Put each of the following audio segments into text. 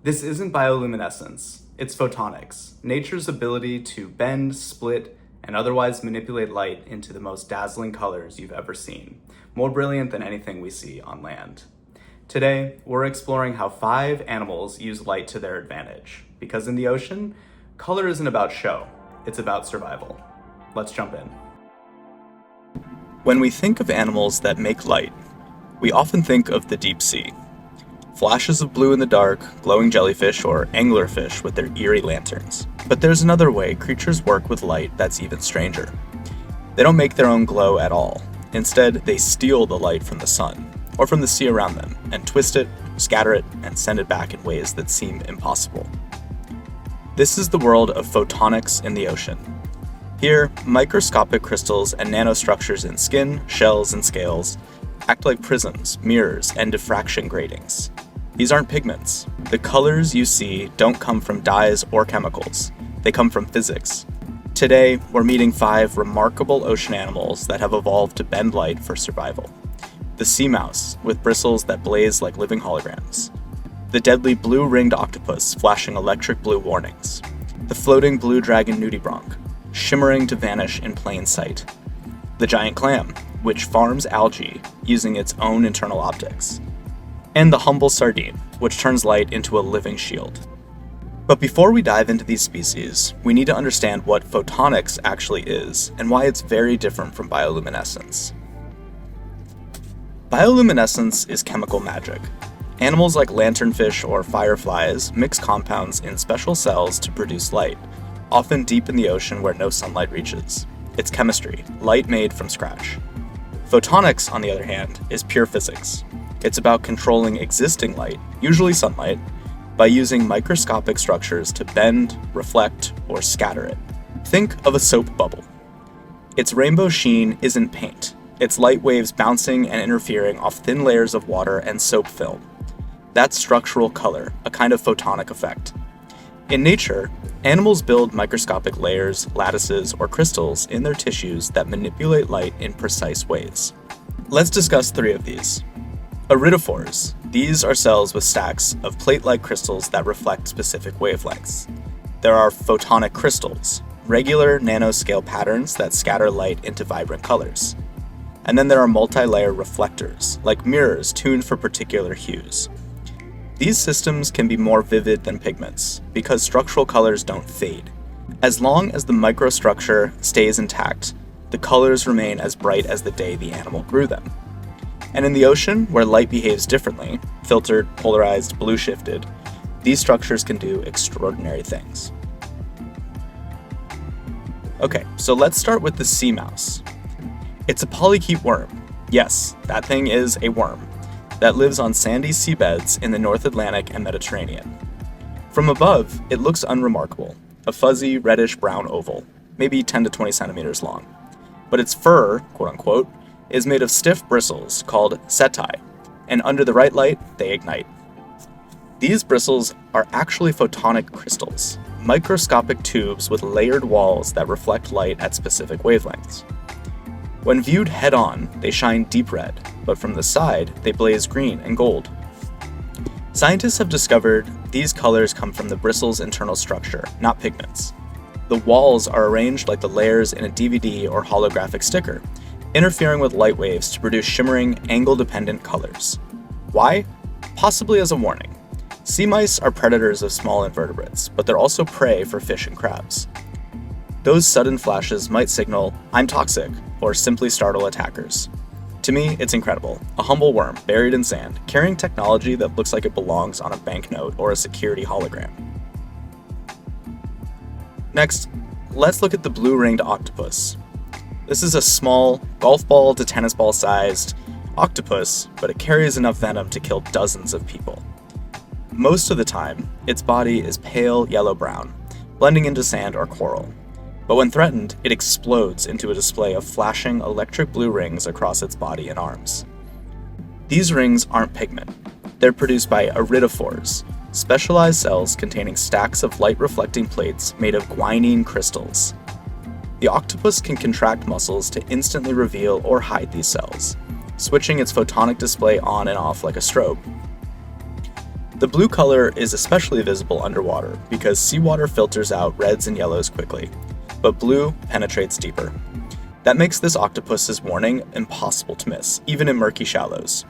This isn't bioluminescence, it's photonics, nature's ability to bend, split, and otherwise manipulate light into the most dazzling colors you've ever seen, more brilliant than anything we see on land. Today, we're exploring how 5 animals use light to their advantage, because in the ocean, color isn't about show, it's about survival. Let's jump in. When we think of animals that make light, we often think of the deep sea. Flashes of blue in the dark, glowing jellyfish, or anglerfish with their eerie lanterns. But there's another way creatures work with light that's even stranger. They don't make their own glow at all. Instead, they steal the light from the sun, or from the sea around them, and twist it, scatter it, and send it back in ways that seem impossible. This is the world of photonics in the ocean. Here, microscopic crystals and nanostructures in skin, shells, and scales act like prisms, mirrors, and diffraction gratings. These aren't pigments. The colors you see don't come from dyes or chemicals. They come from physics. Today, we're meeting 5 remarkable ocean animals that have evolved to bend light for survival. The sea mouse, with bristles that blaze like living holograms. The deadly blue-ringed octopus, flashing electric blue warnings. The floating blue dragon nudibranch, shimmering to vanish in plain sight. The giant clam, which farms algae using its own internal optics. And the humble sardine, which turns light into a living shield. But before we dive into these species, we need to understand what photonics actually is and why it's very different from bioluminescence. Bioluminescence is chemical magic. Animals like lanternfish or fireflies mix compounds in special cells to produce light, often deep in the ocean where no sunlight reaches. It's chemistry, light made from scratch. Photonics, on the other hand, is pure physics. It's about controlling existing light, usually sunlight, by using microscopic structures to bend, reflect, or scatter it. Think of a soap bubble. Its rainbow sheen isn't paint. It's light waves bouncing and interfering off thin layers of water and soap film. That's structural color, a kind of photonic effect. In nature, animals build microscopic layers, lattices, or crystals in their tissues that manipulate light in precise ways. Let's discuss 3 of these. Iridophores. These are cells with stacks of plate-like crystals that reflect specific wavelengths. There are photonic crystals, regular nanoscale patterns that scatter light into vibrant colors. And then there are multi-layer reflectors, like mirrors tuned for particular hues. These systems can be more vivid than pigments, because structural colors don't fade. As long as the microstructure stays intact, the colors remain as bright as the day the animal grew them. And in the ocean, where light behaves differently, filtered, polarized, blue shifted, these structures can do extraordinary things. Okay, so let's start with the sea mouse. It's a polychaete worm. Yes, that thing is a worm that lives on sandy seabeds in the North Atlantic and Mediterranean. From above, it looks unremarkable, a fuzzy reddish-brown oval, maybe 10 to 20 centimeters long. But its fur, quote-unquote, is made of stiff bristles called setae, and under the right light, they ignite. These bristles are actually photonic crystals, microscopic tubes with layered walls that reflect light at specific wavelengths. When viewed head-on, they shine deep red, but from the side, they blaze green and gold. Scientists have discovered these colors come from the bristles' internal structure, not pigments. The walls are arranged like the layers in a DVD or holographic sticker, interfering with light waves to produce shimmering, angle-dependent colors. Why? Possibly as a warning. Sea mice are predators of small invertebrates, but they're also prey for fish and crabs. Those sudden flashes might signal, "I'm toxic," or simply startle attackers. To me, it's incredible. A humble worm buried in sand, carrying technology that looks like it belongs on a banknote or a security hologram. Next, let's look at the blue-ringed octopus. This is a small, golf ball to tennis ball sized octopus, but it carries enough venom to kill dozens of people. Most of the time, its body is pale yellow-brown, blending into sand or coral. But when threatened, it explodes into a display of flashing electric blue rings across its body and arms. These rings aren't pigment. They're produced by iridophores, specialized cells containing stacks of light-reflecting plates made of guanine crystals. The octopus can contract muscles to instantly reveal or hide these cells, switching its photonic display on and off like a strobe. The blue color is especially visible underwater because seawater filters out reds and yellows quickly, but blue penetrates deeper. That makes this octopus's warning impossible to miss, even in murky shallows.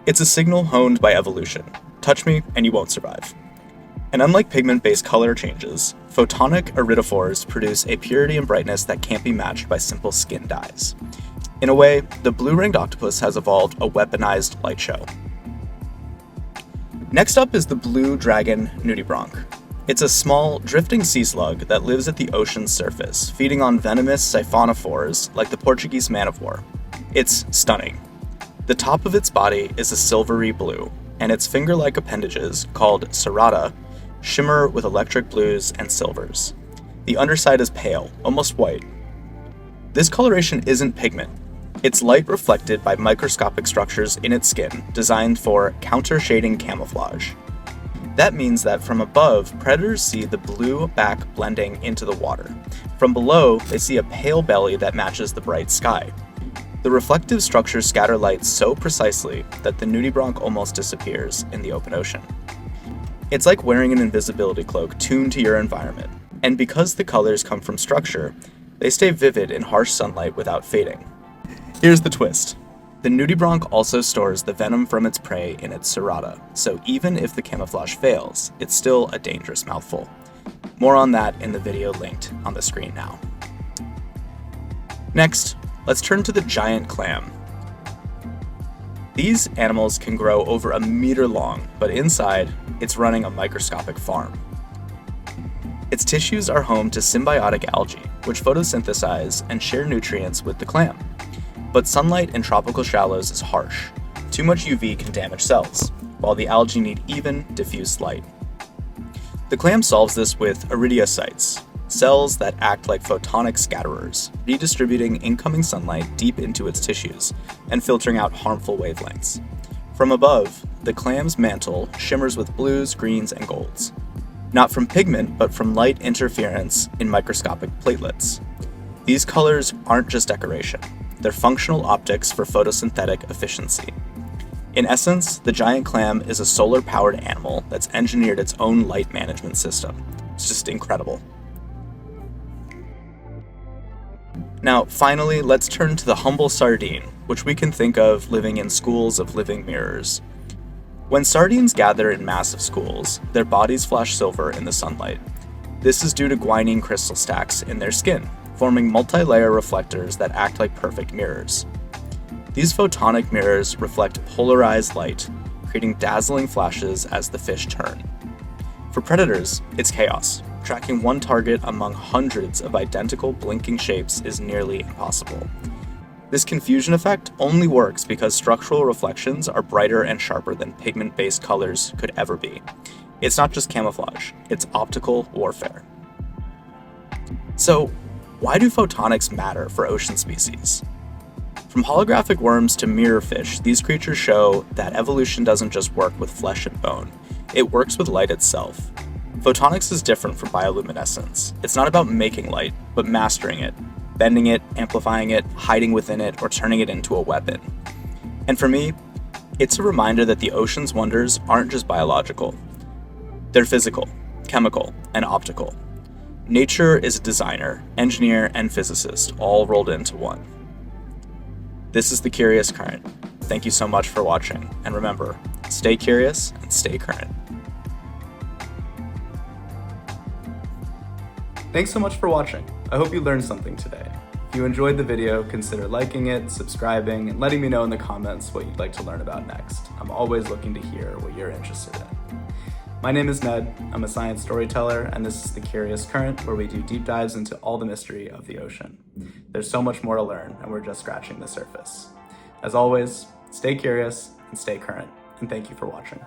It's a signal honed by evolution. Touch me and you won't survive. And unlike pigment-based color changes, photonic iridophores produce a purity and brightness that can't be matched by simple skin dyes. In a way, the blue-ringed octopus has evolved a weaponized light show. Next up is the blue dragon nudibranch. It's a small, drifting sea slug that lives at the ocean's surface, feeding on venomous siphonophores like the Portuguese man-of-war. It's stunning. The top of its body is a silvery blue, and its finger-like appendages, called serrata, shimmer with electric blues and silvers. The underside is pale, almost white. This coloration isn't pigment. It's light reflected by microscopic structures in its skin designed for counter-shading camouflage. That means that from above, predators see the blue back blending into the water. From below, they see a pale belly that matches the bright sky. The reflective structures scatter light so precisely that the nudibranch almost disappears in the open ocean. It's like wearing an invisibility cloak tuned to your environment, and because the colors come from structure, they stay vivid in harsh sunlight without fading. Here's the twist. The nudibranch also stores the venom from its prey in its serrata, so even if the camouflage fails, it's still a dangerous mouthful. More on that in the video linked on the screen now. Next, let's turn to the giant clam. These animals can grow over a meter long, but inside, it's running a microscopic farm. Its tissues are home to symbiotic algae, which photosynthesize and share nutrients with the clam. But sunlight in tropical shallows is harsh. Too much UV can damage cells, while the algae need even, diffuse light. The clam solves this with iridiocytes, cells that act like photonic scatterers, redistributing incoming sunlight deep into its tissues and filtering out harmful wavelengths. From above, the clam's mantle shimmers with blues, greens, and golds. Not from pigment, but from light interference in microscopic platelets. These colors aren't just decoration. They're functional optics for photosynthetic efficiency. In essence, the giant clam is a solar-powered animal that's engineered its own light management system. It's just incredible. Now, finally, let's turn to the humble sardine, which we can think of living in schools of living mirrors. When sardines gather in massive schools, their bodies flash silver in the sunlight. This is due to guanine crystal stacks in their skin, forming multi-layer reflectors that act like perfect mirrors. These photonic mirrors reflect polarized light, creating dazzling flashes as the fish turn. For predators, it's chaos. Tracking one target among hundreds of identical blinking shapes is nearly impossible. This confusion effect only works because structural reflections are brighter and sharper than pigment-based colors could ever be. It's not just camouflage, it's optical warfare. So, why do photonics matter for ocean species? From holographic worms to mirrorfish, these creatures show that evolution doesn't just work with flesh and bone, it works with light itself. Photonics is different from bioluminescence. It's not about making light, but mastering it, bending it, amplifying it, hiding within it, or turning it into a weapon. And for me, it's a reminder that the ocean's wonders aren't just biological. They're physical, chemical, and optical. Nature is a designer, engineer, and physicist, all rolled into one. This is The Curious Current. Thank you so much for watching, and remember, stay curious and stay current. Thanks so much for watching. I hope you learned something today. If you enjoyed the video, consider liking it, subscribing, and letting me know in the comments what you'd like to learn about next. I'm always looking to hear what you're interested in. My name is Ned, I'm a science storyteller, and this is The Curious Current, where we do deep dives into all the mystery of the ocean. There's so much more to learn, and we're just scratching the surface. As always, stay curious and stay current, and thank you for watching.